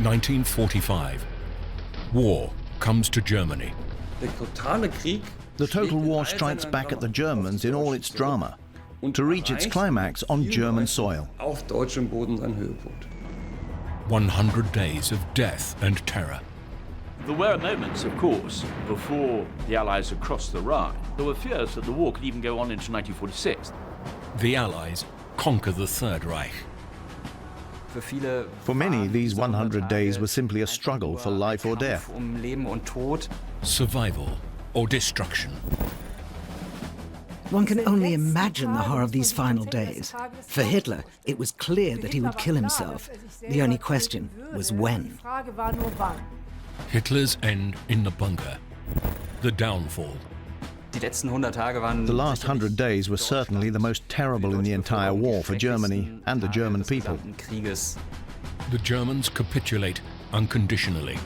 1945. War comes to Germany. The total war strikes back at the Germans in all its drama, to reach its climax on German soil. 100 days of death and terror. There were moments, of course, before the Allies had crossed the Rhine. There were fears that the war could even go on into 1946. The Allies conquer the Third Reich. For many, these 100 days were simply a struggle for life or death. Survival or destruction. One can only imagine the horror of these final days. For Hitler, it was clear that he would kill himself. The only question was when. Hitler's end in the bunker. The downfall. The last 100 days were certainly the most terrible in the entire war for Germany and the German people. The Germans capitulate unconditionally.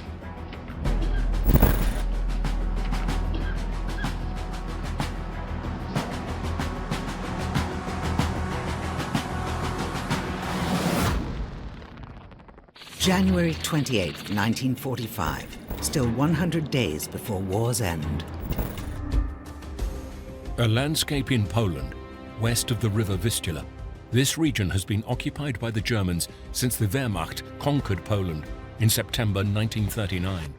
January 28th, 1945, still 100 days before war's end. A landscape in Poland, west of the river Vistula. This region has been occupied by the Germans since the Wehrmacht conquered Poland in September 1939.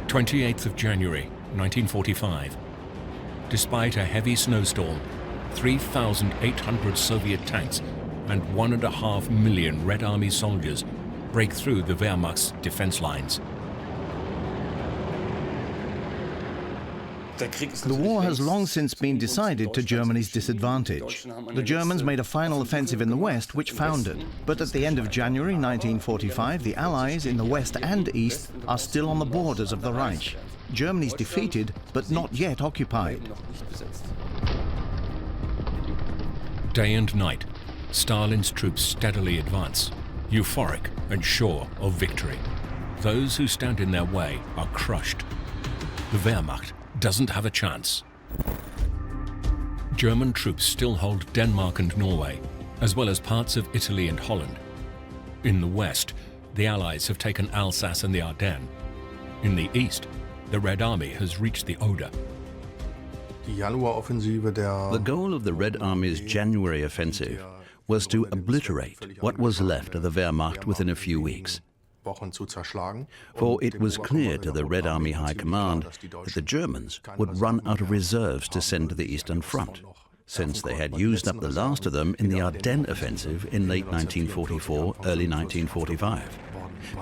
28th of January, 1945. Despite a heavy snowstorm, 3,800 Soviet tanks and 1.5 million Red Army soldiers break through the Wehrmacht's defense lines. The war has long since been decided to Germany's disadvantage. The Germans made a final offensive in the west, which foundered. But at the end of January 1945, the Allies in the west and east are still on the borders of the Reich. Germany's defeated, but not yet occupied. Day and night, Stalin's troops steadily advance, euphoric and sure of victory. Those who stand in their way are crushed. The Wehrmacht doesn't have a chance. German troops still hold Denmark and Norway, as well as parts of Italy and Holland. In the west, the Allies have taken Alsace and the Ardennes. In the east, the Red Army has reached the Oder. The goal of the Red Army's January offensive was to obliterate what was left of the Wehrmacht within a few weeks. For it was clear to the Red Army High Command that the Germans would run out of reserves to send to the Eastern Front, since they had used up the last of them in the Ardennes offensive in late 1944, early 1945.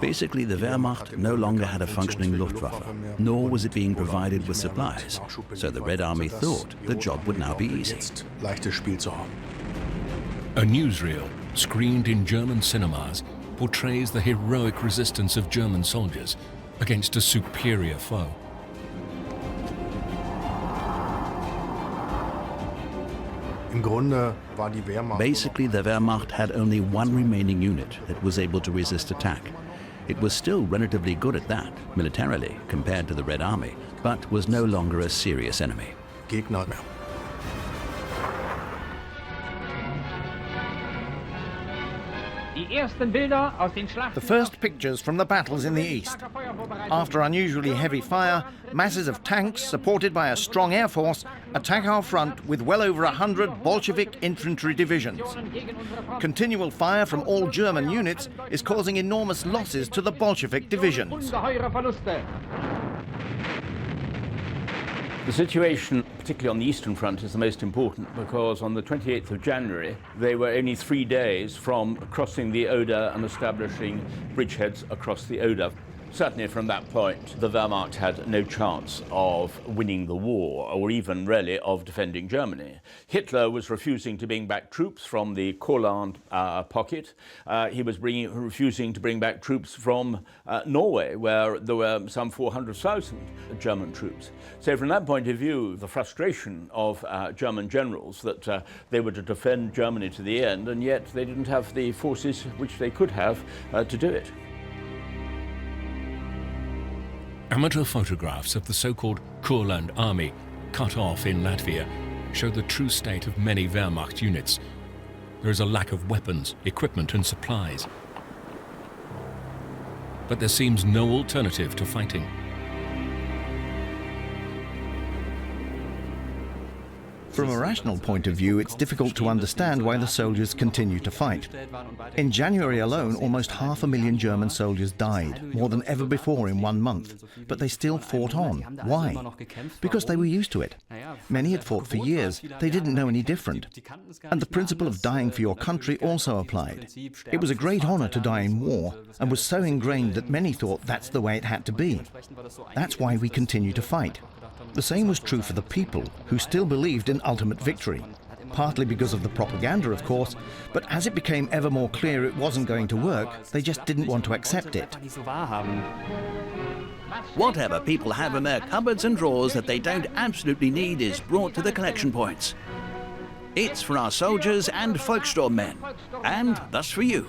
Basically, the Wehrmacht no longer had a functioning Luftwaffe, nor was it being provided with supplies, so the Red Army thought the job would now be easy. A newsreel, screened in German cinemas, portrays the heroic resistance of German soldiers against a superior foe. Basically, the Wehrmacht had only one remaining unit that was able to resist attack. It was still relatively good at that, militarily, compared to the Red Army, but was no longer a serious enemy. The first pictures from the battles in the east. After unusually heavy fire, masses of tanks, supported by a strong air force, attack our front with well over 100 Bolshevik infantry divisions. Continual fire from all German units is causing enormous losses to the Bolshevik divisions. The situation, particularly on the Eastern Front, is the most important because on the 28th of January, they were only 3 days from crossing the Oder and establishing bridgeheads across the Oder. Certainly from that point, the Wehrmacht had no chance of winning the war, or even really of defending Germany. Hitler was refusing to bring back troops from the Courland pocket. He was refusing to bring back troops from Norway, where there were some 400,000 German troops. So from that point of view, the frustration of German generals that they were to defend Germany to the end, and yet they didn't have the forces which they could have to do it. Amateur photographs of the so-called Courland army, cut off in Latvia, show the true state of many Wehrmacht units. There is a lack of weapons, equipment and supplies. But there seems no alternative to fighting. From a rational point of view, it's difficult to understand why the soldiers continue to fight. In January alone, almost 500,000 German soldiers died, more than ever before in 1 month. But they still fought on. Why? Because they were used to it. Many had fought for years. They didn't know any different. And the principle of dying for your country also applied. It was a great honor to die in war, and was so ingrained that many thought that's the way it had to be. That's why we continue to fight. The same was true for the people, who still believed in ultimate victory. Partly because of the propaganda, of course, but as it became ever more clear it wasn't going to work, they just didn't want to accept it. Whatever people have in their cupboards and drawers that they don't absolutely need is brought to the collection points. It's for our soldiers and Volkssturm men, and thus for you,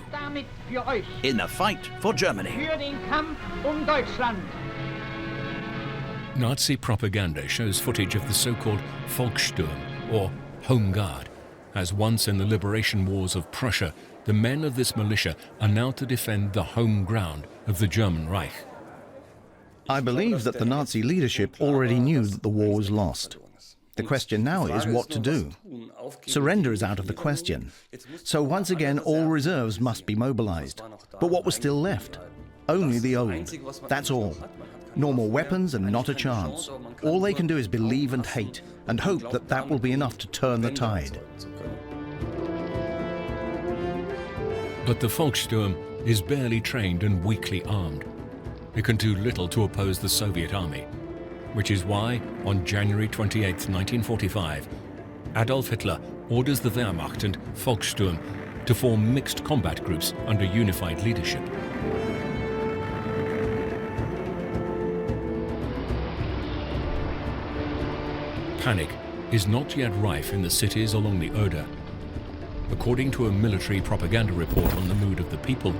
in the fight for Germany. Nazi propaganda shows footage of the so-called Volkssturm, or Home Guard, as once in the liberation wars of Prussia, the men of this militia are now to defend the home ground of the German Reich. I believe that the Nazi leadership already knew that the war was lost. The question now is what to do. Surrender is out of the question. So once again, all reserves must be mobilized. But what was still left? Only the old. That's all. No more weapons and not a chance. All they can do is believe and hate, and hope that that will be enough to turn the tide. But the Volkssturm is barely trained and weakly armed. It can do little to oppose the Soviet army, which is why, on January 28, 1945, Adolf Hitler orders the Wehrmacht and Volkssturm to form mixed combat groups under unified leadership. Panic is not yet rife in the cities along the Oder. According to a military propaganda report on the mood of the people,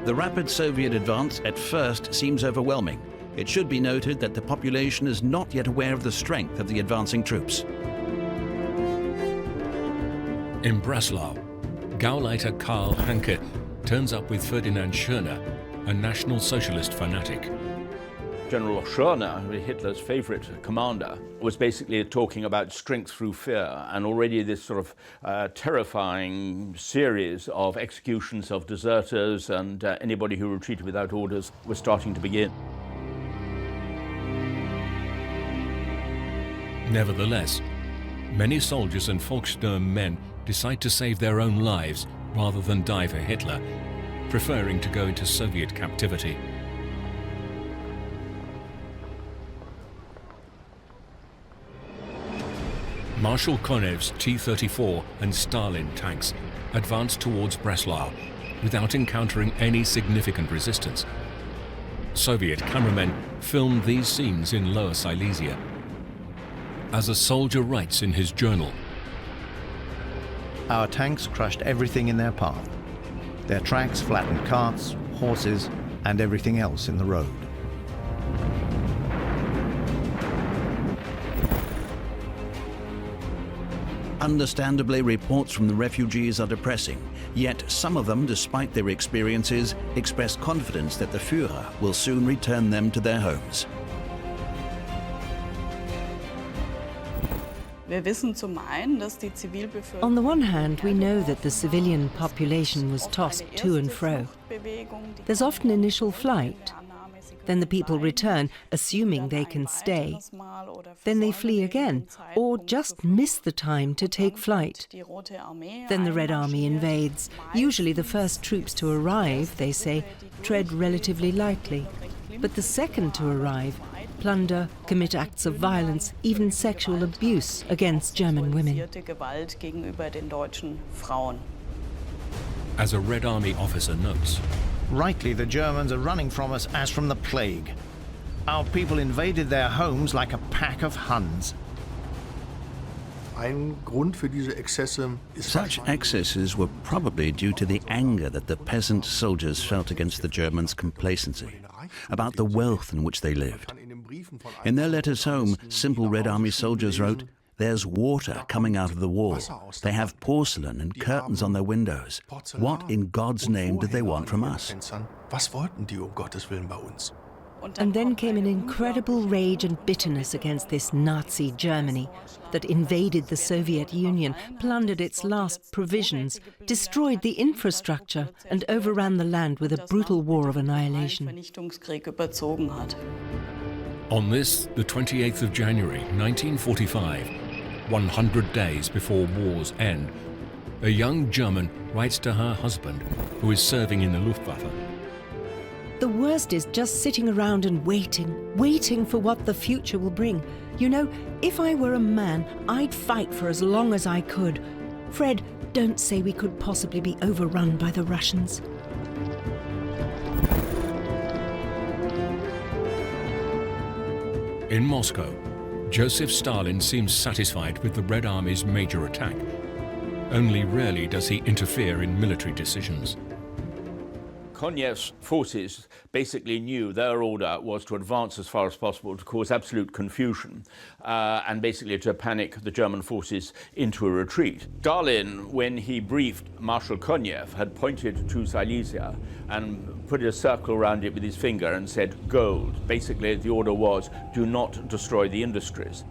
The rapid Soviet advance at first seems overwhelming. It should be noted that the population is not yet aware of the strength of the advancing troops. in Breslau, Gauleiter Karl Hanke turns up with Ferdinand Schörner, a National Socialist fanatic. General Schörner, Hitler's favorite commander, was basically talking about strength through fear, and already this sort of terrifying series of executions of deserters and anybody who retreated without orders was starting to begin. Nevertheless, many soldiers and Volkssturm men decide to save their own lives rather than die for Hitler, preferring to go into Soviet captivity. Marshal Konev's T-34 and Stalin tanks advanced towards Breslau without encountering any significant resistance. Soviet cameramen filmed these scenes in Lower Silesia. As a soldier writes in his journal, "Our tanks crushed everything in their path. Their tracks flattened carts, horses, and everything else in the road." Understandably, reports from the refugees are depressing, yet some of them, despite their experiences, express confidence that the Führer will soon return them to their homes. On the one hand, we know that the civilian population was tossed to and fro. There's often initial flight. Then the people return, assuming they can stay. Then they flee again, or just miss the time to take flight. Then the Red Army invades. Usually the first troops to arrive, they say, tread relatively lightly. But the second to arrive plunder, commit acts of violence, even sexual abuse against German women. as a Red Army officer notes. Rightly, the Germans are running from us as from the plague. Our people invaded their homes like a pack of Huns. Such excesses were probably due to the anger that the peasant soldiers felt against the Germans' complacency, about the wealth in which they lived. In their letters home, simple Red Army soldiers wrote, There's water coming out of the wall. They have porcelain and curtains on their windows. What in God's name did they want from us? And then came an incredible rage and bitterness against this Nazi Germany that invaded the Soviet Union, plundered its last provisions, destroyed the infrastructure, and overran the land with a brutal war of annihilation. On this, the 28th of January 1945, 100 days before war's end, a young German writes to her husband, who is serving in the Luftwaffe. The worst is just sitting around and waiting for what the future will bring. You know, if I were a man, I'd fight for as long as I could. Fred, don't say we could possibly be overrun by the Russians. In Moscow, Joseph Stalin seems satisfied with the Red Army's major attack. Only rarely does he interfere in military decisions. Konev's forces basically knew their order was to advance as far as possible, to cause absolute confusion, and basically to panic the German forces into a retreat. Stalin, when he briefed Marshal Konev, had pointed to Silesia and put a circle around it with his finger and said, gold. Basically, the order was, do not destroy the industries.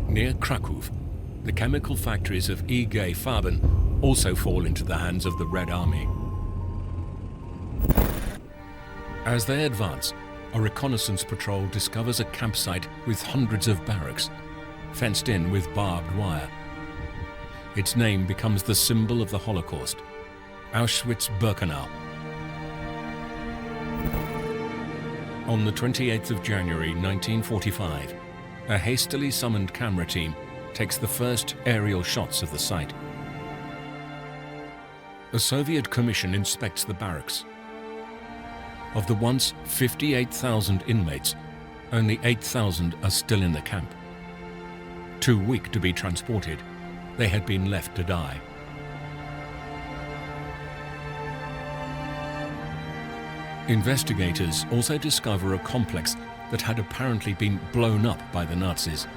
Near Krakow, the chemical factories of IG Farben also fall into the hands of the Red Army. As they advance, a reconnaissance patrol discovers a campsite with hundreds of barracks, fenced in with barbed wire. Its name becomes the symbol of the Holocaust, Auschwitz-Birkenau. On the 28th of January 1945, a hastily summoned camera team takes the first aerial shots of the site. A Soviet commission inspects the barracks. Of the once 58,000 inmates, only 8,000 are still in the camp. Too weak to be transported, they had been left to die. Investigators also discover a complex that had apparently been blown up by the Nazis.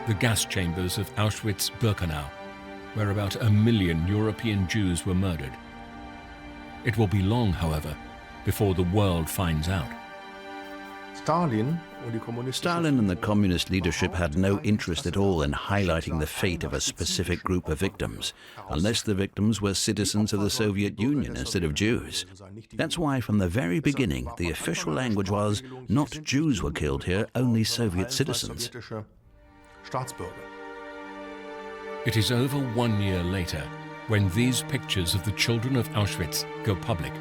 The gas chambers of Auschwitz-Birkenau, where about 1 million European Jews were murdered. It will be long, however, before the world finds out. Stalin and the communist leadership had no interest at all in highlighting the fate of a specific group of victims, unless the victims were citizens of the Soviet Union instead of Jews. That's why from the very beginning the official language was not Jews were killed here, only Soviet citizens. It is over 1 year later when these pictures of the children of Auschwitz go public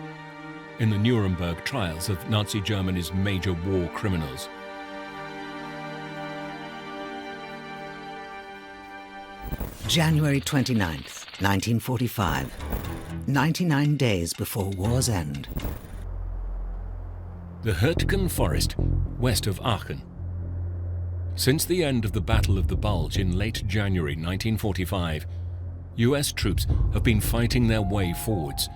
in the Nuremberg trials of Nazi Germany's major war criminals. January 29th, 1945. 99 days before war's end. The Hürtgen Forest, west of Aachen. Since the end of the Battle of the Bulge in late January 1945, US troops have been fighting their way forwards.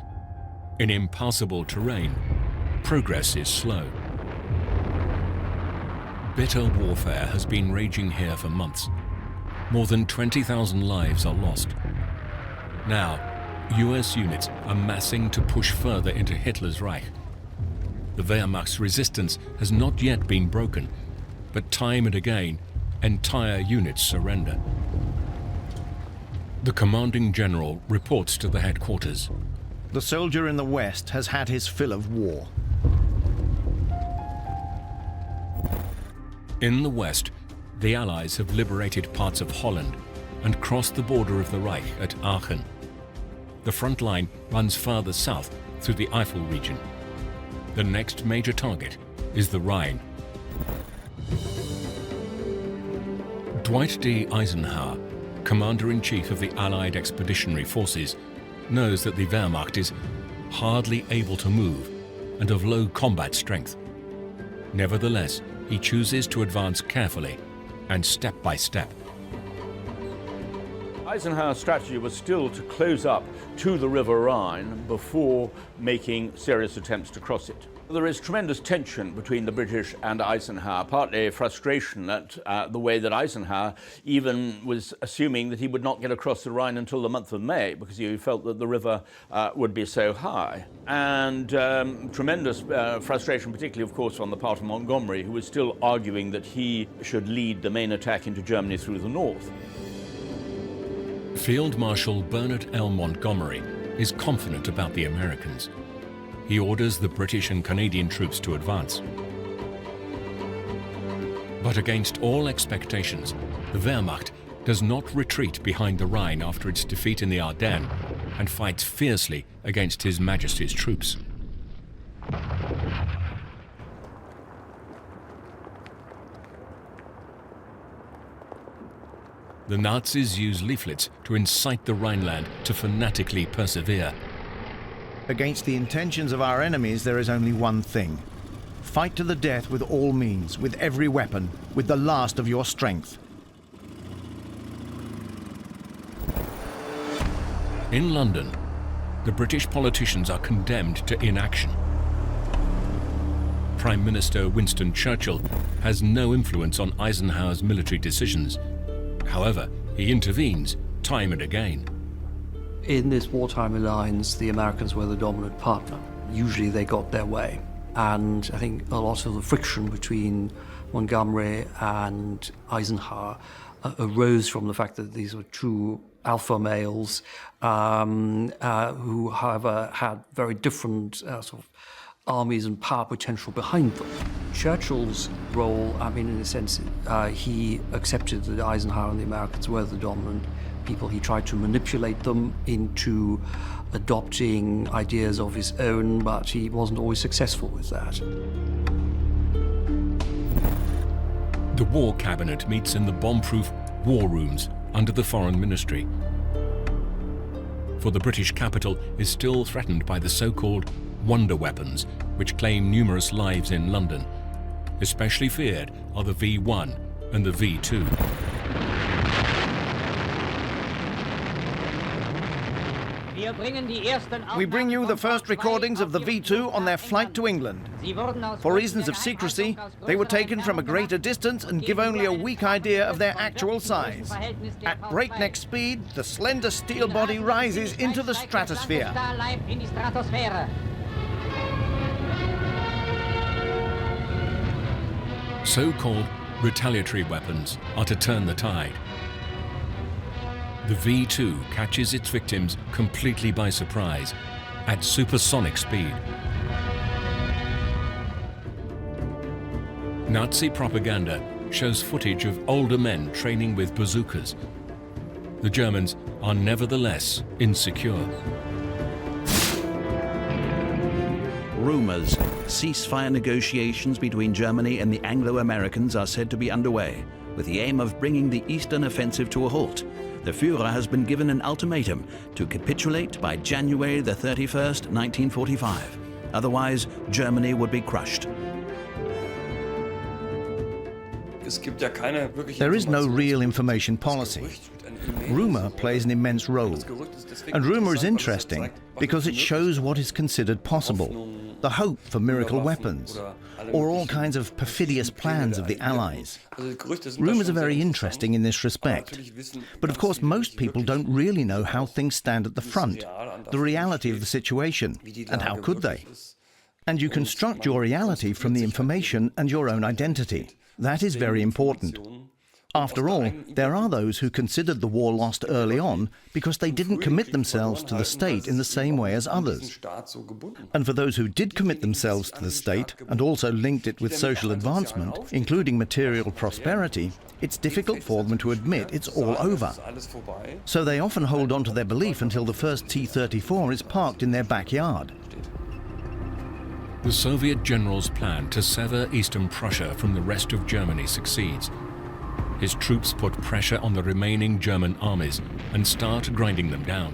In impassable terrain, progress is slow. Bitter warfare has been raging here for months. More than 20,000 lives are lost. Now, US units are massing to push further into Hitler's Reich. The Wehrmacht's resistance has not yet been broken, but time and again, entire units surrender. The commanding general reports to the headquarters. The soldier in the West has had his fill of war. In the West, the Allies have liberated parts of Holland and crossed the border of the Reich at Aachen. The front line runs farther south through the Eifel region. The next major target is the Rhine. Dwight D. Eisenhower, Commander-in-Chief of the Allied Expeditionary Forces, knows that the Wehrmacht is hardly able to move and of low combat strength. Nevertheless, he chooses to advance carefully and step by step. Eisenhower's strategy was still to close up to the River Rhine before making serious attempts to cross it. There is tremendous tension between the British and Eisenhower, partly frustration at the way that Eisenhower even was assuming that he would not get across the Rhine until the month of May because he felt that the river would be so high. And tremendous frustration, particularly, of course, on the part of Montgomery, who was still arguing that he should lead the main attack into Germany through the north. Field Marshal Bernard L. Montgomery is confident about the Americans. He orders the British and Canadian troops to advance. But against all expectations, the Wehrmacht does not retreat behind the Rhine after its defeat in the Ardennes and fights fiercely against His Majesty's troops. The Nazis use leaflets to incite the Rhineland to fanatically persevere. Against the intentions of our enemies, there is only one thing. Fight to the death with all means, with every weapon, with the last of your strength. In London, the British politicians are condemned to inaction. Prime Minister Winston Churchill has no influence on Eisenhower's military decisions. However, he intervenes time and again. In this wartime alliance, the Americans were the dominant partner. Usually they got their way. And I think a lot of the friction between Montgomery and Eisenhower arose from the fact that these were two alpha males who, however, had very different sort of armies and power potential behind them. Churchill's role, I mean, in a sense, he accepted that Eisenhower and the Americans were the dominant people. He tried to manipulate them into adopting ideas of his own, but he wasn't always successful with that. The War Cabinet meets in the bomb-proof war rooms under the Foreign Ministry. For the British capital is still threatened by the so-called wonder weapons, which claim numerous lives in London. Especially feared are the V1 and the V2. We bring you the first recordings of the V2 on their flight to England. For reasons of secrecy, they were taken from a greater distance and give only a weak idea of their actual size. At breakneck speed, the slender steel body rises into the stratosphere. So-called retaliatory weapons are to turn the tide. The V2 catches its victims completely by surprise at supersonic speed. Nazi propaganda shows footage of older men training with bazookas. The Germans are nevertheless insecure. Rumors. Ceasefire negotiations between Germany and the Anglo-Americans are said to be underway, with the aim of bringing the Eastern Offensive to a halt. The Führer has been given an ultimatum to capitulate by January the 31st, 1945. Otherwise, Germany would be crushed. There is no real information policy. Rumor plays an immense role. And rumor is interesting because it shows what is considered possible. The hope for miracle weapons, or all kinds of perfidious plans of the Allies. Rumors are very interesting in this respect. But of course, most people don't really know how things stand at the front, the reality of the situation, and how could they? And you construct your reality from the information and your own identity. That is very important. After all, there are those who considered the war lost early on because they didn't commit themselves to the state in the same way as others. And for those who did commit themselves to the state and also linked it with social advancement, including material prosperity, it's difficult for them to admit it's all over. So they often hold on to their belief until the first T-34 is parked in their backyard. The Soviet general's plan to sever Eastern Prussia from the rest of Germany succeeds. His troops put pressure on the remaining German armies and start grinding them down.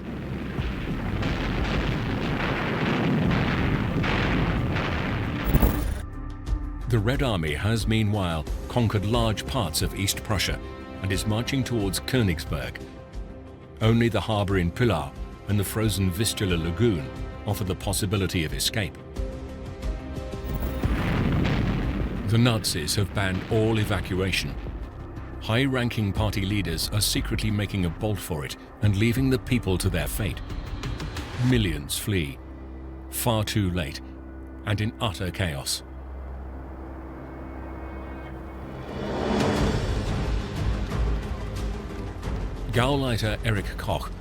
The Red Army has meanwhile conquered large parts of East Prussia and is marching towards Königsberg. Only the harbour in Pillau and the frozen Vistula Lagoon offer the possibility of escape. The Nazis have banned all evacuation. High-ranking party leaders are secretly making a bolt for it and leaving the people to their fate. Millions flee, far too late, and in utter chaos. Gauleiter Erich Koch,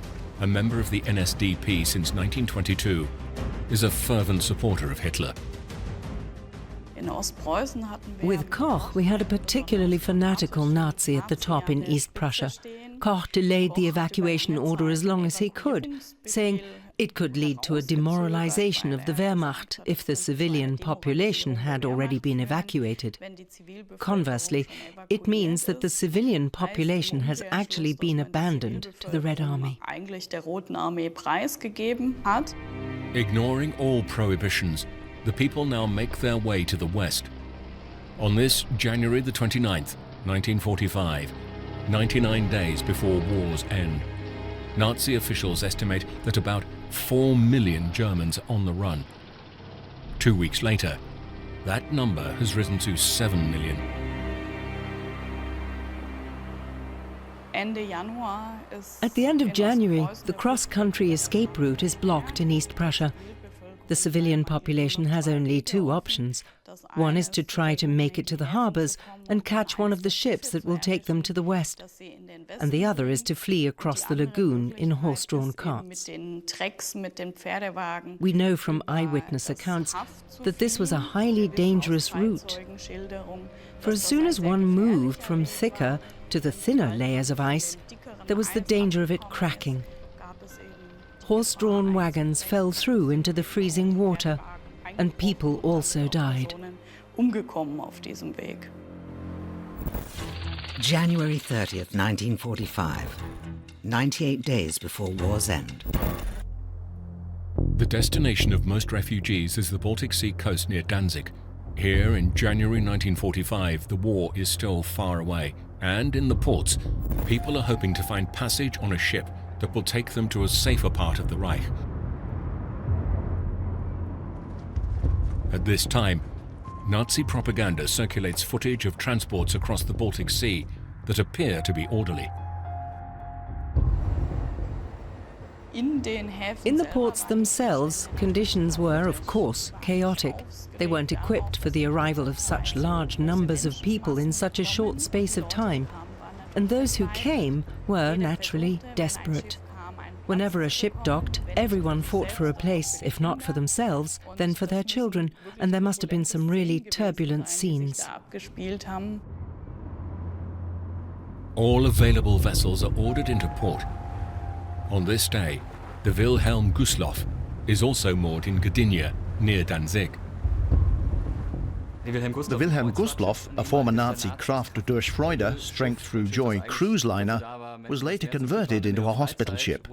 a member of the NSDP since 1922, is a fervent supporter of Hitler. With Koch, we had a particularly fanatical Nazi at the top in East Prussia. Koch delayed the evacuation order as long as he could, saying it could lead to a demoralization of the Wehrmacht if the civilian population had already been evacuated. Conversely, it means that the civilian population has actually been abandoned to the Red Army. Ignoring all prohibitions, the people now make their way to the west. On this January the 29th, 1945, 99 days before war's end, Nazi officials estimate that about 4 million Germans are on the run. 2 weeks later, that number has risen to 7 million. At the end of January, the cross-country escape route is blocked in East Prussia. The civilian population has only two options. One is to try to make it to the harbours and catch one of the ships that will take them to the west, and the other is to flee across the lagoon in horse-drawn carts. We know from eyewitness accounts that this was a highly dangerous route, for as soon as one moved from thicker to the thinner layers of ice, there was the danger of it cracking. Horse-drawn wagons fell through into the freezing water, and people also died. January 30th, 1945, 98 days before war's end. The destination of most refugees is the Baltic Sea coast near Danzig. Here in January 1945, the war is still far away, and in the ports, people are hoping to find passage on a ship that will take them to a safer part of the Reich. At this time, Nazi propaganda circulates footage of transports across the Baltic Sea that appear to be orderly. In the ports themselves, conditions were, of course, chaotic. They weren't equipped for the arrival of such large numbers of people in such a short space of time. And those who came were, naturally, desperate. Whenever a ship docked, everyone fought for a place, if not for themselves, then for their children, and there must have been some really turbulent scenes. All available vessels are ordered into port. On this day, the Wilhelm Gustloff is also moored in Gdynia, near Danzig. The Wilhelm Gustloff, a former Nazi Kraft durch Freude, strength through joy cruise liner, was later converted into a hospital ship.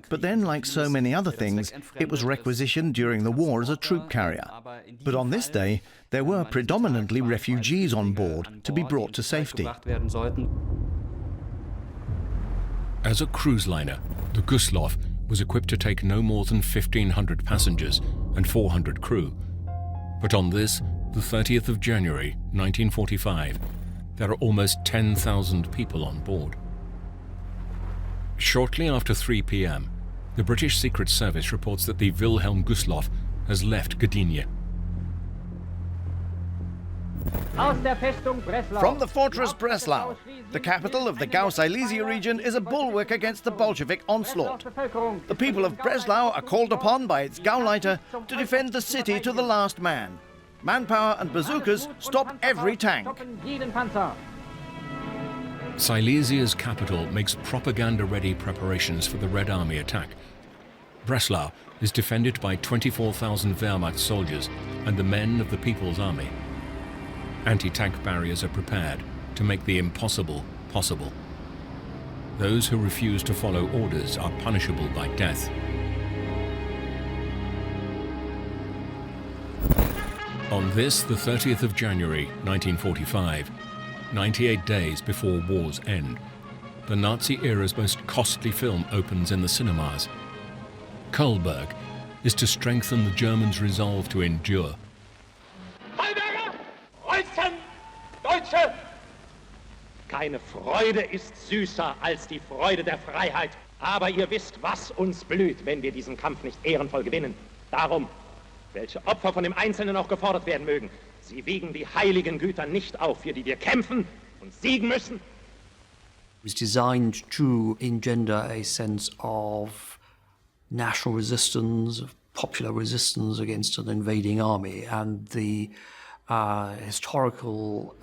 But then, like so many other things, it was requisitioned during the war as a troop carrier. But on this day, there were predominantly refugees on board to be brought to safety. As a cruise liner, the Gustloff was equipped to take no more than 1,500 passengers and 400 crew. But on this, the 30th of January, 1945, there are almost 10,000 people on board. Shortly after 3 p.m., the British Secret Service reports that the Wilhelm Gustloff has left Gdynia. From the fortress Breslau, the capital of the Gau-Silesia region is a bulwark against the Bolshevik onslaught. The people of Breslau are called upon by its Gauleiter to defend the city to the last man. Manpower and bazookas stop every tank. Silesia's capital makes propaganda-ready preparations for the Red Army attack. Breslau is defended by 24,000 Wehrmacht soldiers and the men of the People's Army. Anti-tank barriers are prepared to make the impossible possible. Those who refuse to follow orders are punishable by death. On this, the 30th of January, 1945, 98 days before war's end, the Nazi era's most costly film opens in the cinemas. Kohlberg is to strengthen the Germans' resolve to endure. Deutsche! Keine Freude ist süßer als die Freude der Freiheit. Aber ihr wisst, was uns blüht, wenn wir diesen Kampf nicht ehrenvoll gewinnen. Darum, welche Opfer von dem Einzelnen auch gefordert werden mögen, sie wiegen die heiligen Güter nicht auf, für die wir kämpfen und siegen müssen. It was designed to engender a sense of national resistance, of popular resistance against an invading army, and the historical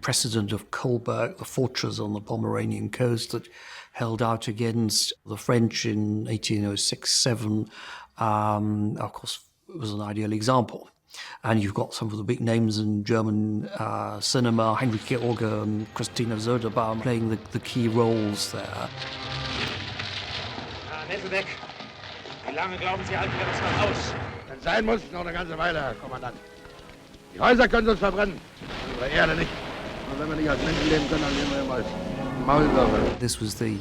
precedent of Kolberg, the fortress on the Pomeranian coast that held out against the French in 1806-7, of course, was an ideal example. And you've got some of the big names in German cinema, Heinrich George and Christina Söderbaum playing the key roles there. Nesselbeck, wie lange glauben Sie, halten wir das noch aus? Wenn es sein muss, noch eine ganze Weile, Herr Kommandant. Die Häuser können uns verbrennen, unsere Erde nicht. Und wenn wir nicht als Menschen leben können, dann leben wir immer als Maulwürfe. This was the,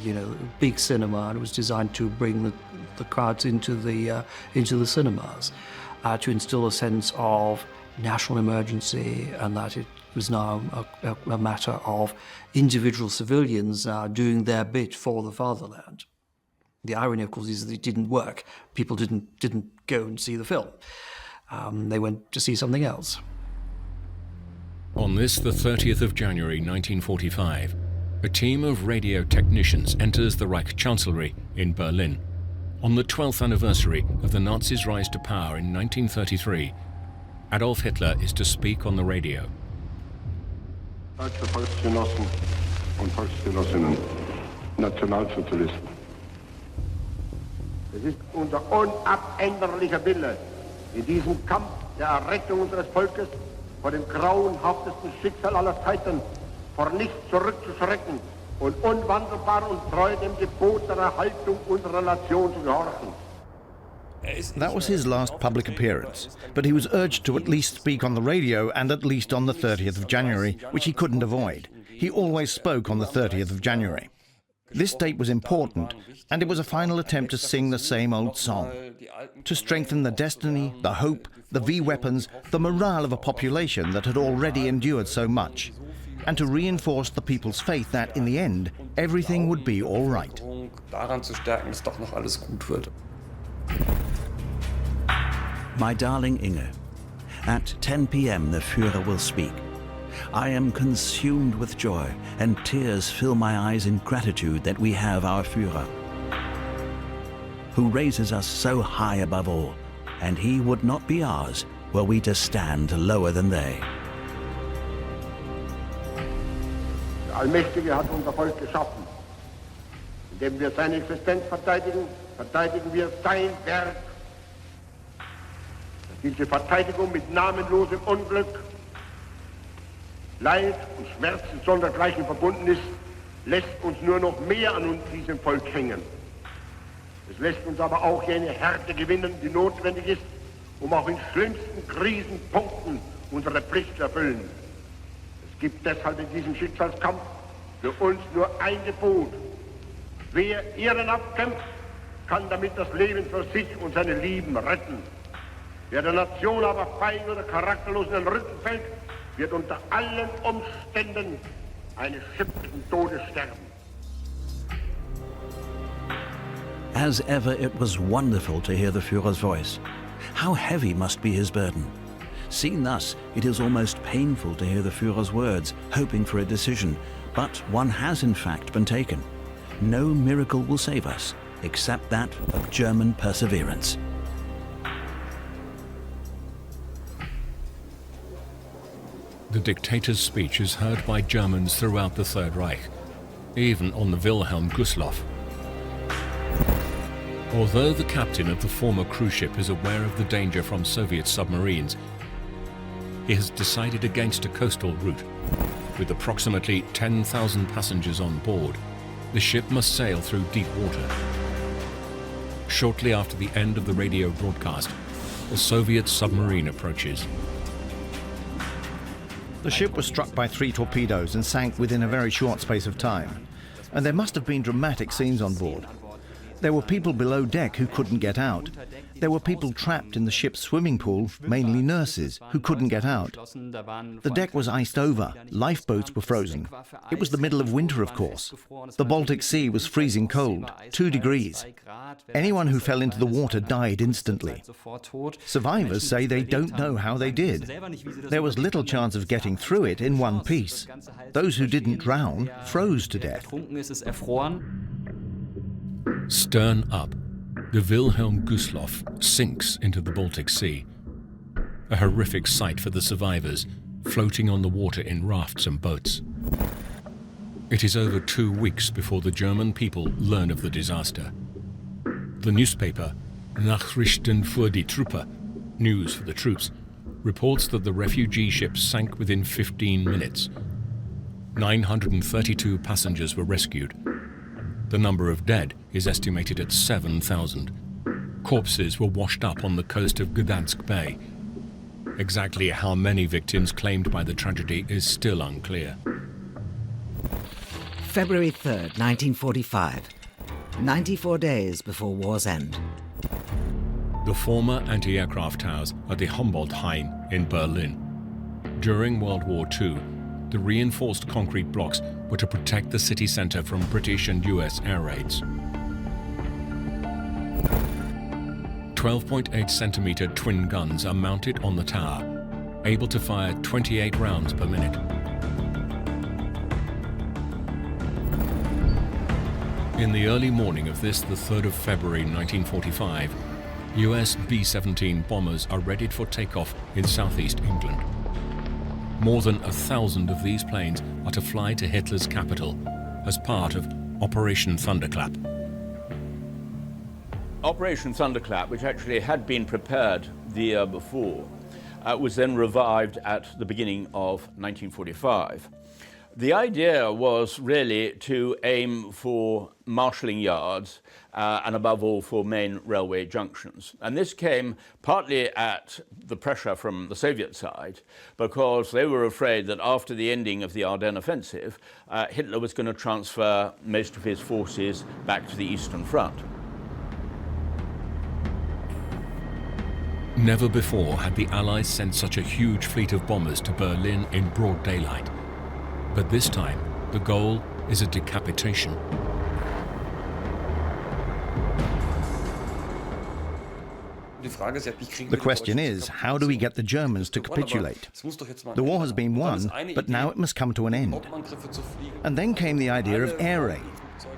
big cinema, and it was designed to bring the crowds into the cinemas, to instill a sense of national emergency, and that it was now a matter of individual civilians doing their bit for the fatherland. The irony, of course, is that it didn't work. People didn't go and see the film. They went to see something else. On this, the 30th of January 1945, a team of radio technicians enters the Reich Chancellery in Berlin. On the 12th anniversary of the Nazis' rise to power in 1933, Adolf Hitler is to speak on the radio. Deutsche Volksgenossen und Volksgenossinnen, Nationalsozialisten. Es ist unser unabänderlicher Wille, in diesem Kampf der Errettung unseres Volkes vor dem grauenhaftesten Schicksal aller Zeiten vor nichts zurückzuschrecken und unwandelbar und treu dem Gebot der Erhaltung unserer Nation zu gehorchen. That was his last public appearance, but he was urged to at least speak on the radio and at least on the 30th of January, which he couldn't avoid. He always spoke on the 30th of January. This date was important, and it was a final attempt to sing the same old song, to strengthen the destiny, the hope, the V-weapons, the morale of a population that had already endured so much, and to reinforce the people's faith that, in the end, everything would be all right. Daran zu stärken, dass doch noch alles gut wird. My darling Inge, at 10 p.m. the Führer will speak. I am consumed with joy, and tears fill my eyes in gratitude that we have our Führer, who raises us so high above all, and he would not be ours were we to stand lower than they. Der Allmächtige hat unser Volk geschaffen. Indem wir seine Existenz verteidigen, verteidigen wir sein Werk. Dass diese Verteidigung mit namenlosem Unglück, Leid und Schmerzen sondergleichen verbunden ist, lässt uns nur noch mehr an diesem Volk hängen. Es lässt uns aber auch jene Härte gewinnen, die notwendig ist, um auch in schlimmsten Krisenpunkten unsere Pflicht zu erfüllen. Es gibt deshalb in diesem Schicksalskampf für uns nur ein Gebot. Wer Ehren abkämpft, kann damit das Leben für sich und seine Lieben retten. Wer der Nation aber feig oder charakterlos in den Rücken fällt, wird unter allen Umständen eines schützenden Todes sterben. As ever, it was wonderful to hear the Führer's voice. How heavy must be his burden. Seen thus, it is almost painful to hear the Führer's words, hoping for a decision. But one has in fact been taken. No miracle will save us, except that of German perseverance. The dictator's speech is heard by Germans throughout the Third Reich, even on the Wilhelm Gustloff. Although the captain of the former cruise ship is aware of the danger from Soviet submarines, he has decided against a coastal route. With approximately 10,000 passengers on board, the ship must sail through deep water. Shortly after the end of the radio broadcast, a Soviet submarine approaches. The ship was struck by 3 torpedoes and sank within a very short space of time. And there must have been dramatic scenes on board. There were people below deck who couldn't get out. There were people trapped in the ship's swimming pool, mainly nurses, who couldn't get out. The deck was iced over. Lifeboats were frozen. It was the middle of winter, of course. The Baltic Sea was freezing cold, 2 degrees. Anyone who fell into the water died instantly. Survivors say they don't know how they did. There was little chance of getting through it in one piece. Those who didn't drown froze to death. Stern up, the Wilhelm Gustloff sinks into the Baltic Sea. A horrific sight for the survivors, floating on the water in rafts and boats. It is over 2 weeks before the German people learn of the disaster. The newspaper, Nachrichten für die Truppe, News for the Troops, reports that the refugee ship sank within 15 minutes. 932 passengers were rescued. The number of dead is estimated at 7,000. Corpses were washed up on the coast of Gdansk Bay. Exactly how many victims claimed by the tragedy is still unclear. February 3rd, 1945. 94 days before war's end. The former anti-aircraft towers are the Rhine in Berlin. During World War II, the reinforced concrete blocks were to protect the city centre from British and US air raids. 12.8 centimetre twin guns are mounted on the tower, able to fire 28 rounds per minute. In the early morning of this, the 3rd of February 1945, US B-17 bombers are readied for takeoff in southeast England. More than 1,000 of these planes are to fly to Hitler's capital as part of Operation Thunderclap. Operation Thunderclap, which actually had been prepared the year before, was then revived at the beginning of 1945. The idea was really to aim for marshalling yards and above all for main railway junctions. And this came partly at the pressure from the Soviet side because they were afraid that after the ending of the Ardennes offensive, Hitler was going to transfer most of his forces back to the Eastern Front. Never before had the Allies sent such a huge fleet of bombers to Berlin in broad daylight. But this time, the goal is a decapitation. The question is, how do we get the Germans to capitulate? The war has been won, but now it must come to an end. And then came the idea of air raid.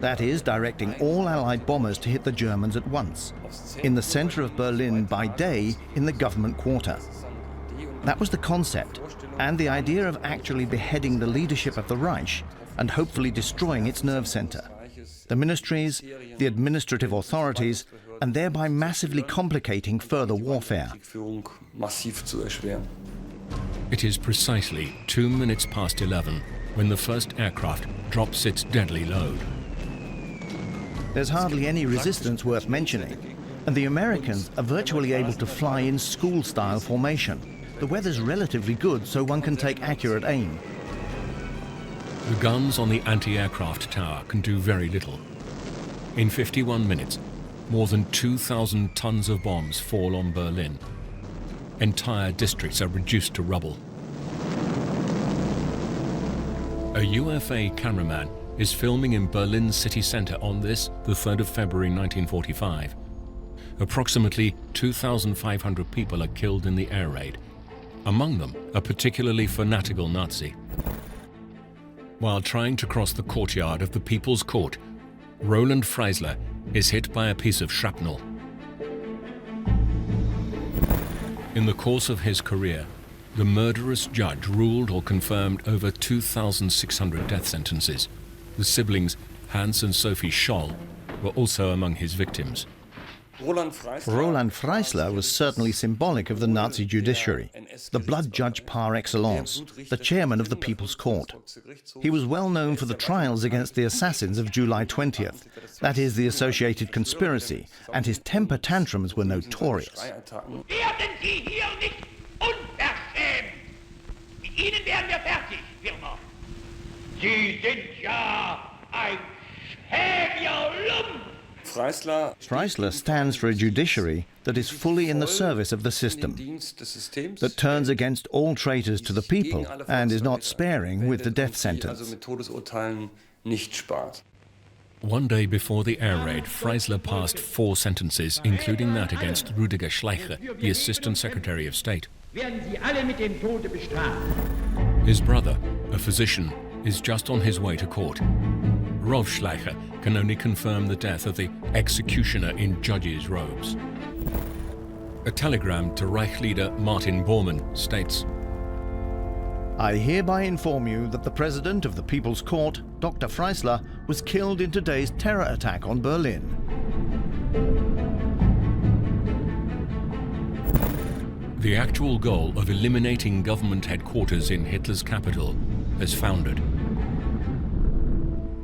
That is, directing all Allied bombers to hit the Germans at once, in the center of Berlin by day, in the government quarter. That was the concept, and the idea of actually beheading the leadership of the Reich and hopefully destroying its nerve center, the ministries, the administrative authorities, and thereby massively complicating further warfare. It is precisely 2 minutes past 11 when the first aircraft drops its deadly load. There's hardly any resistance worth mentioning, and the Americans are virtually able to fly in school-style formation. The weather's relatively good, so one can take accurate aim. The guns on the anti-aircraft tower can do very little. In 51 minutes, more than 2,000 tons of bombs fall on Berlin. Entire districts are reduced to rubble. A UFA cameraman is filming in Berlin's city centre on this, the 3rd of February 1945. Approximately 2,500 people are killed in the air raid. Among them, a particularly fanatical Nazi. While trying to cross the courtyard of the People's Court, Roland Freisler is hit by a piece of shrapnel. In the course of his career, the murderous judge ruled or confirmed over 2,600 death sentences. The siblings, Hans and Sophie Scholl, were also among his victims. Roland Freisler was certainly symbolic of the Nazi judiciary, the blood judge par excellence, the chairman of the People's Court. He was well known for the trials against the assassins of July 20th, that is, the associated conspiracy, and his temper tantrums were notorious. Freisler stands for a judiciary that is fully in the service of the system, that turns against all traitors to the people and is not sparing with the death sentence. One day before the air raid, Freisler passed 4 sentences, including that against Rüdiger Schleicher, the Assistant Secretary of State. His brother, a physician, is just on his way to court. Rolf Schleicher can only confirm the death of the executioner in judge's robes. A telegram to Reich leader Martin Bormann states, I hereby inform you that the President of the People's Court, Dr. Freisler, was killed in today's terror attack on Berlin. The actual goal of eliminating government headquarters in Hitler's capital has foundered.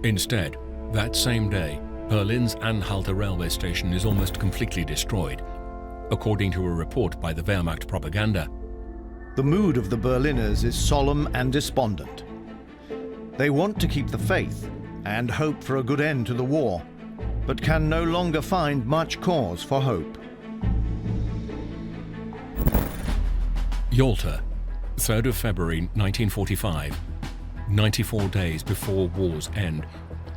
Instead, that same day, Berlin's Anhalter railway station is almost completely destroyed, according to a report by the Wehrmacht propaganda. The mood of the Berliners is solemn and despondent. They want to keep the faith and hope for a good end to the war, but can no longer find much cause for hope. Yalta, 3rd of February 1945. 94 days before war's end,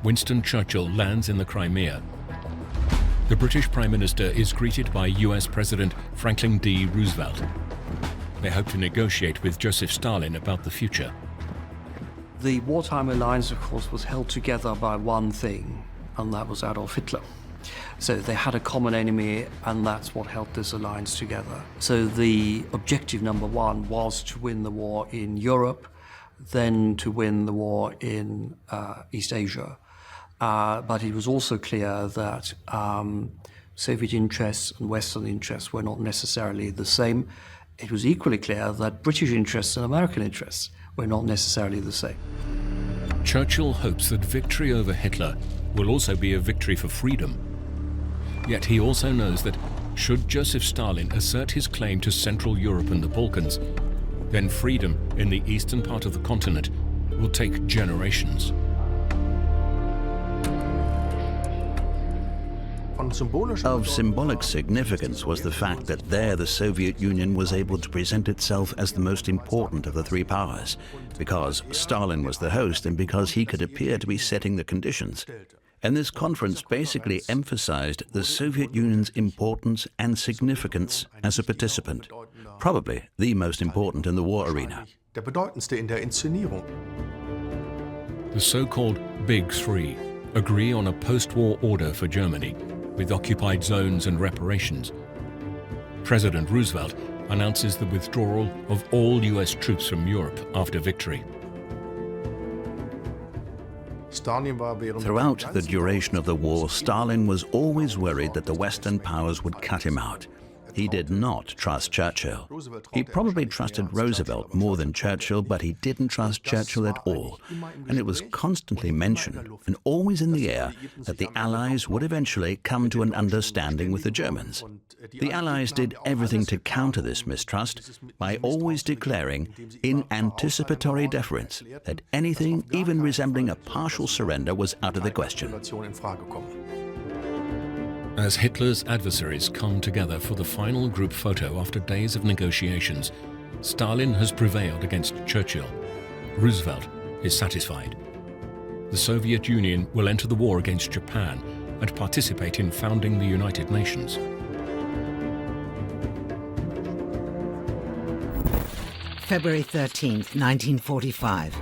Winston Churchill lands in the Crimea. The British Prime Minister is greeted by US President Franklin D. Roosevelt. They hope to negotiate with Joseph Stalin about the future. The wartime alliance, of course, was held together by one thing, and that was Adolf Hitler. So they had a common enemy, and that's what held this alliance together. So the objective number 1 was to win the war in Europe, then to win the war in East Asia. But it was also clear that Soviet interests and Western interests were not necessarily the same. It was equally clear that British interests and American interests were not necessarily the same. Churchill hopes that victory over Hitler will also be a victory for freedom. Yet he also knows that should Joseph Stalin assert his claim to Central Europe and the Balkans, then freedom in the eastern part of the continent will take generations. Of symbolic significance was the fact that there the Soviet Union was able to present itself as the most important of the 3 powers, because Stalin was the host and because he could appear to be setting the conditions. And this conference basically emphasized the Soviet Union's importance and significance as a participant, probably the most important in the war arena. The so-called Big Three agree on a post-war order for Germany, with occupied zones and reparations. President Roosevelt announces the withdrawal of all US troops from Europe after victory. Throughout the duration of the war, Stalin was always worried that the Western powers would cut him out. He did not trust Churchill. He probably trusted Roosevelt more than Churchill, but he didn't trust Churchill at all. And it was constantly mentioned, and always in the air, that the Allies would eventually come to an understanding with the Germans. The Allies did everything to counter this mistrust by always declaring, in anticipatory deference, that anything even resembling a partial surrender was out of the question. As Hitler's adversaries come together for the final group photo after days of negotiations, Stalin has prevailed against Churchill. Roosevelt is satisfied. The Soviet Union will enter the war against Japan and participate in founding the United Nations. February 13th, 1945,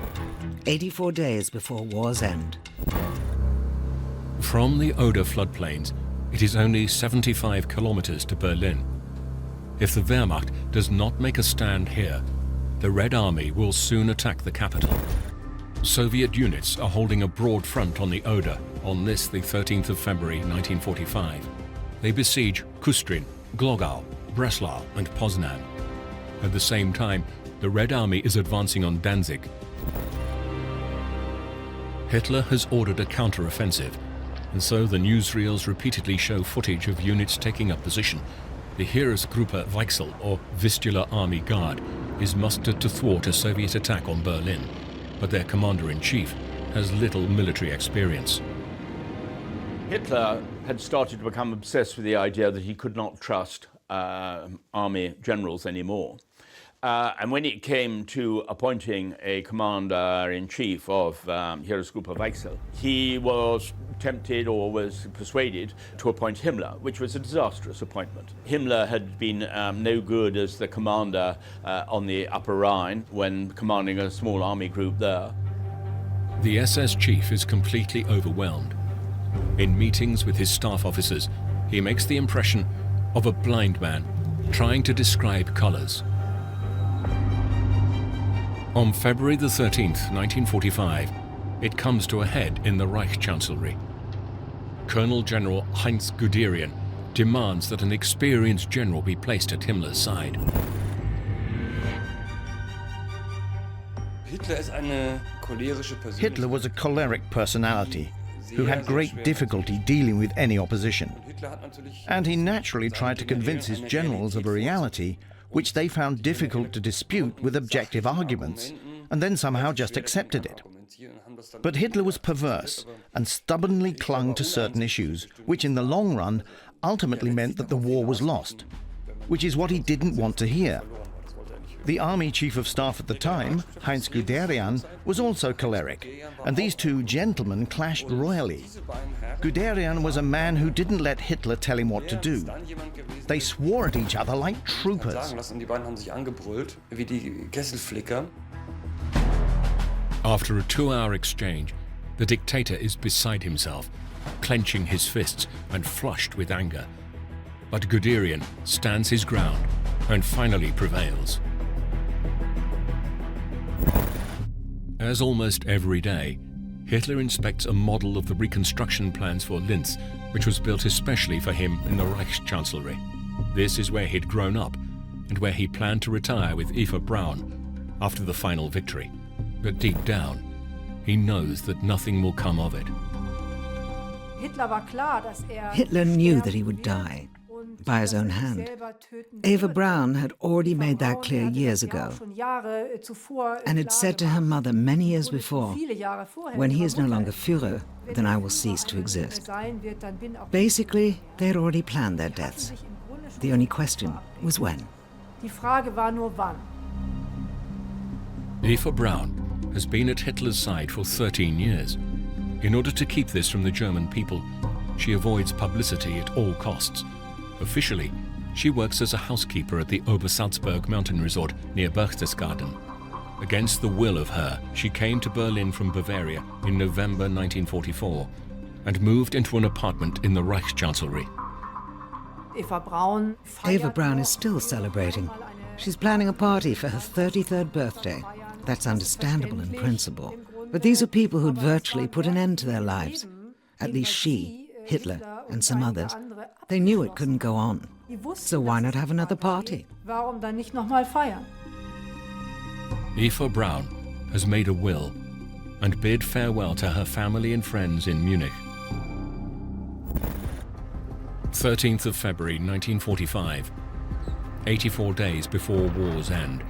84 days before war's end. From the Oder floodplains, it is only 75 kilometers to Berlin. If the Wehrmacht does not make a stand here, the Red Army will soon attack the capital. Soviet units are holding a broad front on the Oder on this, the 13th of February 1945. They besiege Kustrin, Glogau, Breslau and Poznan. At the same time, the Red Army is advancing on Danzig. Hitler has ordered a counter-offensive, and so the newsreels repeatedly show footage of units taking up position. The Heeresgruppe Weichsel, or Vistula Army Guard, is mustered to thwart a Soviet attack on Berlin, but their commander-in-chief has little military experience. Hitler had started to become obsessed with the idea that he could not trust army generals anymore. And when it came to appointing a commander-in-chief of Heeresgruppe, he was tempted or was persuaded to appoint Himmler, which was a disastrous appointment. Himmler had been no good as the commander on the Upper Rhine when commanding a small army group there. The SS chief is completely overwhelmed. In meetings with his staff officers, he makes the impression of a blind man trying to describe colors. On February the 13th, 1945, it comes to a head in the Reich Chancellery. Colonel General Heinz Guderian demands that an experienced general be placed at Himmler's side. Hitler was a choleric personality who had great difficulty dealing with any opposition. And he naturally tried to convince his generals of a reality which they found difficult to dispute with objective arguments, and then somehow just accepted it. But Hitler was perverse and stubbornly clung to certain issues, which in the long run ultimately meant that the war was lost, which is what he didn't want to hear. The army chief of staff at the time, Heinz Guderian, was also choleric, and these two gentlemen clashed royally. Guderian was a man who didn't let Hitler tell him what to do. They swore at each other like troopers. After a 2-hour exchange, the dictator is beside himself, clenching his fists and flushed with anger. But Guderian stands his ground and finally prevails. As almost every day, Hitler inspects a model of the reconstruction plans for Linz, which was built especially for him in the Reichschancellery. This is where he'd grown up and where he planned to retire with Eva Braun after the final victory. But deep down, he knows that nothing will come of it. Hitler knew that he would die by his own hand. Eva Braun had already made that clear years ago and had said to her mother many years before, "When he is no longer Führer, then I will cease to exist." Basically, they had already planned their deaths. The only question was when. Eva Braun has been at Hitler's side for 13 years. In order to keep this from the German people, she avoids publicity at all costs. Officially, she works as a housekeeper at the Obersalzberg mountain resort near Berchtesgaden. Against the will of her, she came to Berlin from Bavaria in November 1944 and moved into an apartment in the Reichschancellery. Eva Braun is still celebrating. She's planning a party for her 33rd birthday. That's understandable in principle. But these are people who'd virtually put an end to their lives. At least she, Hitler, and some others. They knew it couldn't go on. So why not have another party? Eva Braun has made a will and bid farewell to her family and friends in Munich. 13th of February 1945. 84 days before war's end,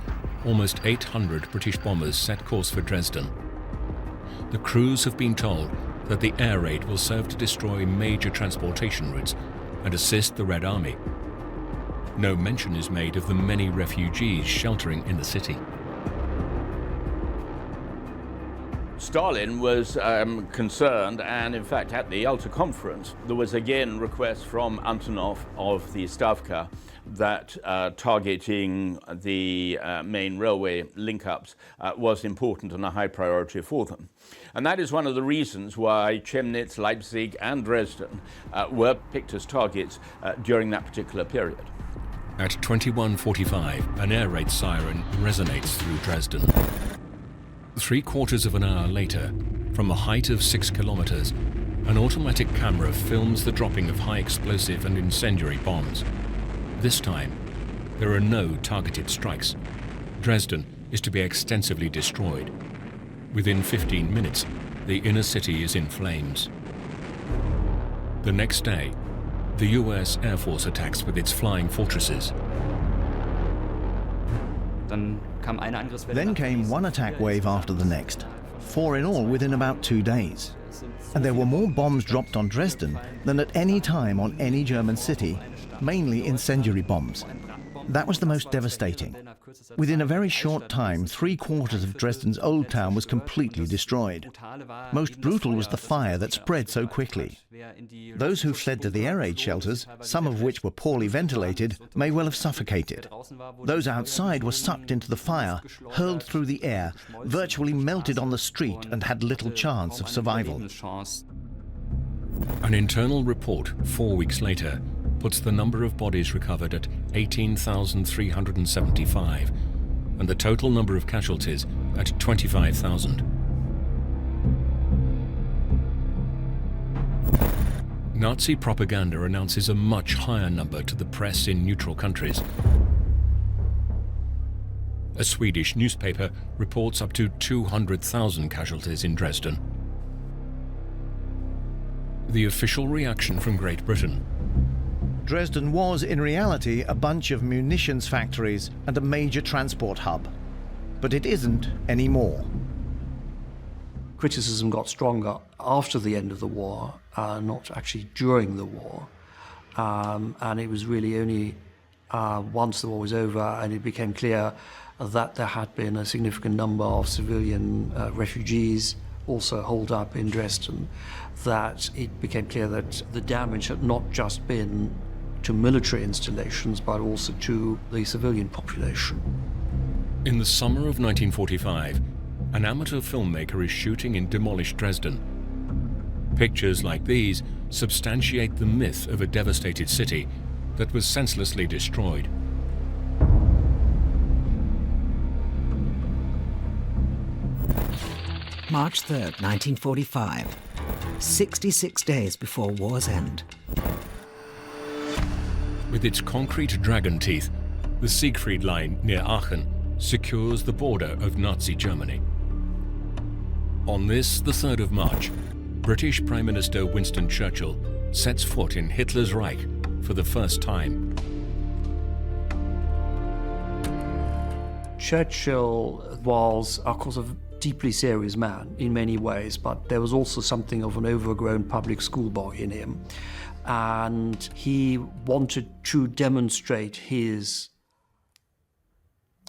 almost 800 British bombers set course for Dresden. The crews have been told that the air raid will serve to destroy major transportation routes and assist the Red Army. No mention is made of the many refugees sheltering in the city. Stalin was concerned, and in fact at the Yalta conference there was again request from Antonov of the Stavka that targeting the main railway link-ups was important and a high priority for them. And that is one of the reasons why Chemnitz, Leipzig and Dresden were picked as targets during that particular period. At 21:45, an air raid siren resonates through Dresden. 3/4 of an hour later, from a height of 6 kilometers, an automatic camera films the dropping of high explosive and incendiary bombs. This time, there are no targeted strikes. Dresden is to be extensively destroyed. Within 15 minutes, the inner city is in flames. The next day, the US Air Force attacks with its flying fortresses. Then came one attack wave after the next, 4 in all within about 2 days. And there were more bombs dropped on Dresden than at any time on any German city, mainly incendiary bombs. That was the most devastating. Within a very short time, 3/4 of Dresden's old town was completely destroyed. Most brutal was the fire that spread so quickly. Those who fled to the air raid shelters, some of which were poorly ventilated, may well have suffocated. Those outside were sucked into the fire, hurled through the air, virtually melted on the street, and had little chance of survival. An internal report 4 weeks later puts the number of bodies recovered at 18,375 and the total number of casualties at 25,000. Nazi propaganda announces a much higher number to the press in neutral countries. A Swedish newspaper reports up to 200,000 casualties in Dresden. The official reaction from Great Britain: Dresden was, in reality, a bunch of munitions factories and a major transport hub. But it isn't anymore. Criticism got stronger after the end of the war, not actually during the war. And it was really only once the war was over and it became clear that there had been a significant number of civilian refugees also holed up in Dresden, that it became clear that the damage had not just been to military installations, but also to the civilian population. In the summer of 1945, an amateur filmmaker is shooting in demolished Dresden. Pictures like these substantiate the myth of a devastated city that was senselessly destroyed. March 3rd, 1945, 66 days before war's end. With its concrete dragon teeth, the Siegfried Line near Aachen secures the border of Nazi Germany. On this, the 3rd of March, British Prime Minister Winston Churchill sets foot in Hitler's Reich for the first time. Churchill was, of course, a deeply serious man in many ways, but there was also something of an overgrown public schoolboy in him. And he wanted to demonstrate his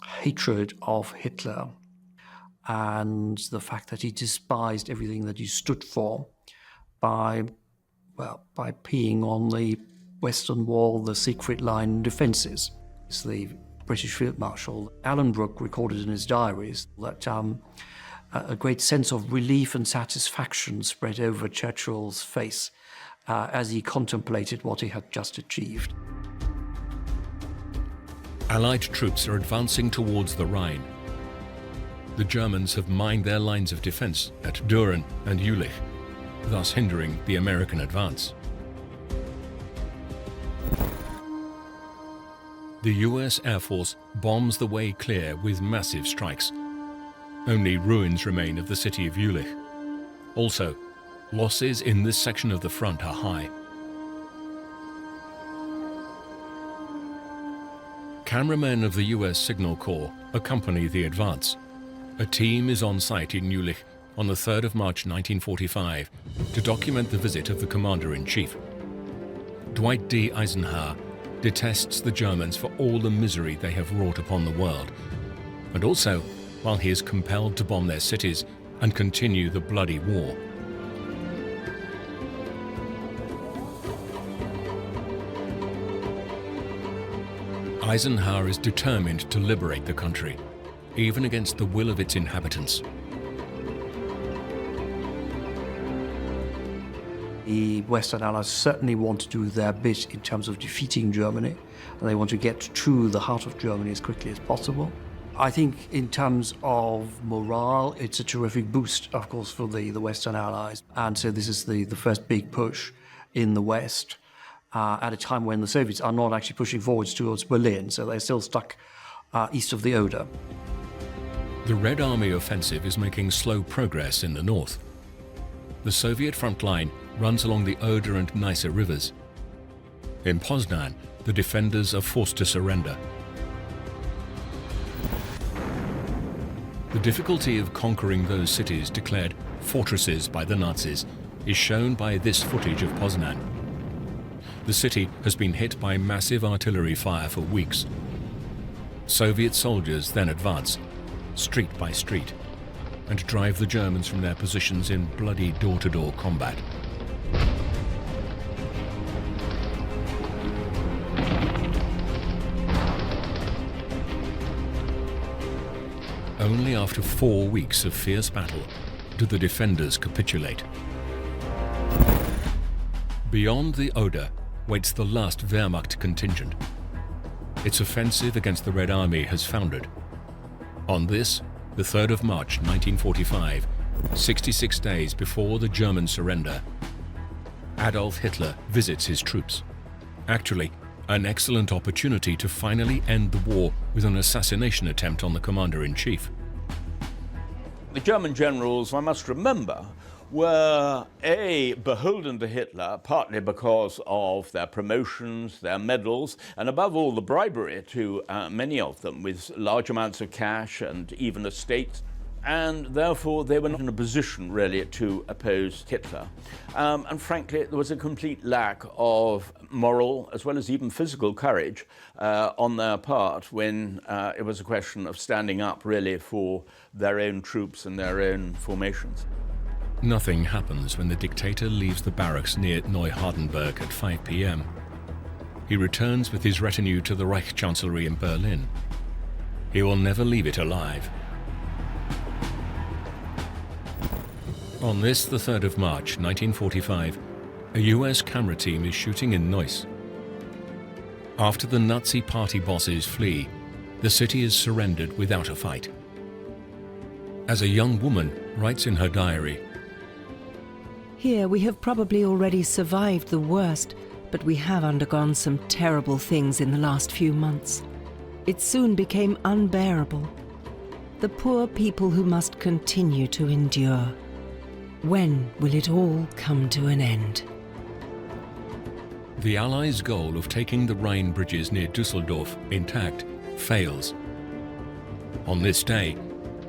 hatred of Hitler and the fact that he despised everything that he stood for by peeing on the Western Wall, the Siegfried Line defences. It's the British Field Marshal Alan Brooke recorded in his diaries that a great sense of relief and satisfaction spread over Churchill's face as he contemplated what he had just achieved. Allied troops are advancing towards the Rhine. The Germans have mined their lines of defense at Düren and Jülich, thus hindering the American advance. The US Air Force bombs the way clear with massive strikes. Only ruins remain of the city of Jülich. Also, losses in this section of the front are high. Cameramen of the US Signal Corps accompany the advance. A team is on site in Jülich on the 3rd of March 1945 to document the visit of the Commander-in-Chief. Dwight D. Eisenhower detests the Germans for all the misery they have wrought upon the world, and also while he is compelled to bomb their cities and continue the bloody war. Eisenhower is determined to liberate the country, even against the will of its inhabitants. The Western Allies certainly want to do their bit in terms of defeating Germany, and they want to get to the heart of Germany as quickly as possible. I think in terms of morale, it's a terrific boost, of course, for the Western Allies. And so this is the first big push in the West at a time when the Soviets are not actually pushing forwards towards Berlin, so they're still stuck east of the Oder. The Red Army offensive is making slow progress in the north. The Soviet front line runs along the Oder and Neisse rivers. In Poznan, the defenders are forced to surrender. The difficulty of conquering those cities declared fortresses by the Nazis is shown by this footage of Poznan. The city has been hit by massive artillery fire for weeks. Soviet soldiers then advance, street by street, and drive the Germans from their positions in bloody door-to-door combat. Only after 4 weeks of fierce battle do the defenders capitulate. Beyond the Oder waits the last Wehrmacht contingent. Its offensive against the Red Army has foundered. On this, the 3rd of March 1945, 66 days before the German surrender, Adolf Hitler visits his troops. Actually, an excellent opportunity to finally end the war with an assassination attempt on the commander-in-chief. The German generals, I must remember, were beholden to Hitler, partly because of their promotions, their medals, and above all the bribery to many of them with large amounts of cash and even estates. And therefore they were not in a position really to oppose Hitler. And frankly, there was a complete lack of moral as well as even physical courage on their part when it was a question of standing up really for their own troops and their own formations. Nothing happens when the dictator leaves the barracks near Neuhardenberg at 5 p.m. He returns with his retinue to the Reich Chancellery in Berlin. He will never leave it alive. On this, the 3rd of March, 1945, a US camera team is shooting in Neuss. After the Nazi party bosses flee, the city is surrendered without a fight. As a young woman writes in her diary, "Here we have probably already survived the worst, but we have undergone some terrible things in the last few months. It soon became unbearable. The poor people who must continue to endure. When will it all come to an end?" The Allies' goal of taking the Rhine bridges near Düsseldorf intact fails. On this day,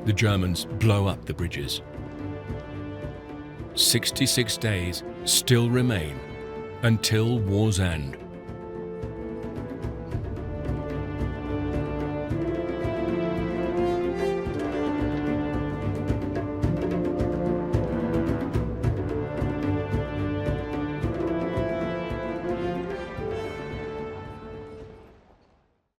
the Germans blow up the bridges. 66 days still remain until war's end.